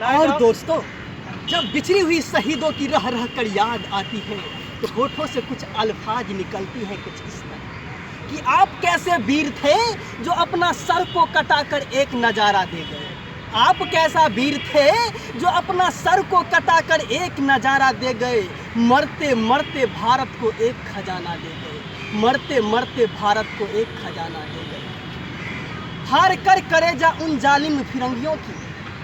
और दोस्तों, जब बिछड़ी हुई शहीदों की रह रह कर याद आती है तो होठों से कुछ अल्फाज निकलती हैं कुछ इस तरह कि आप कैसे वीर थे जो अपना सर को कटाकर एक नज़ारा दे गए। आप कैसा वीर थे जो अपना सर को कटाकर एक नज़ारा दे गए। मरते मरते भारत को एक खजाना दे गए। मरते मरते भारत को एक खजाना दे गए। हार कर करेजा उन जालिम फिरंगियों की,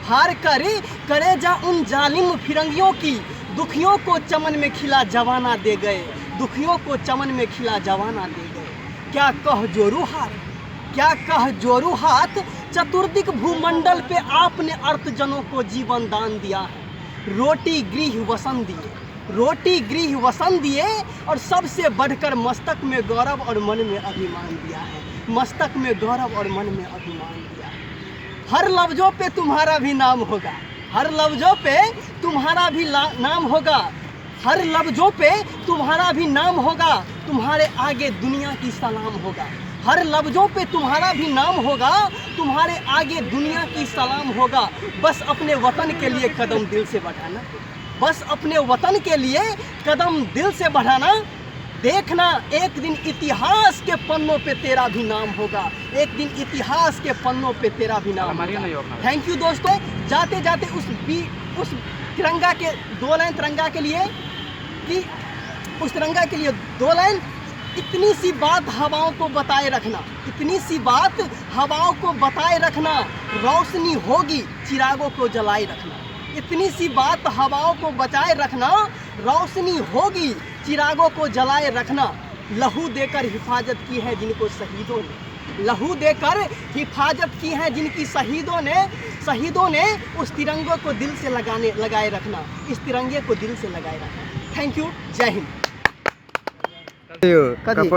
हार कर करेजा उन जालिम फिरंगियों की, दुखियों को चमन में खिला जवाना दे गए। दुखियों को चमन में खिला जवाना दे गए। क्या कह जोरू हाथ, क्या कह जोरू हाथ, चतुर्दिक भूमंडल पे आपने अर्तजनों को जीवन दान दिया है। रोटी गृह वसन दिए, रोटी गृह वसन दिए और सबसे बढ़कर मस्तक में गौरव और मन में अभिमान दिया है। मस्तक में गौरव और मन में अभिमान दिया है। हर लफ्जों पे तुम्हारा भी नाम होगा, हर लफ्जों पे तुम्हारा भी नाम होगा। हर लफ्जों पे तुम्हारा भी नाम होगा। तुम्हारे आगे दुनिया की सलाम होगा। हर लफ्जों पे तुम्हारा भी नाम होगा। तुम्हारे आगे दुनिया की सलाम होगा। बस अपने वतन के लिए कदम दिल से बढ़ाना, बस अपने वतन के लिए कदम दिल से बढ़ाना। देखना एक दिन इतिहास के पन्नों पे तेरा भी नाम होगा। एक दिन इतिहास के पन्नों पे तेरा भी नाम होगा। थैंक यू दोस्तों। जाते जाते उस तिरंगा के दो लाइन तिरंगा के लिए कि उस तिरंगा के लिए दो लाइन, इतनी सी बात हवाओं को बताए रखना, इतनी सी बात हवाओं को बताए रखना। रोशनी होगी चिरागों को जलाए रखना। इतनी सी बात हवाओं को बचाए रखना। रोशनी होगी चिरागों को जलाए रखना। लहू देकर हिफाजत की है जिनको शहीदों ने, लहू देकर हिफाजत की है जिनकी शहीदों ने उस तिरंगे को दिल से लगाए रखना। इस तिरंगे को दिल से लगाए रखना। Thank you. जय हिंद। काम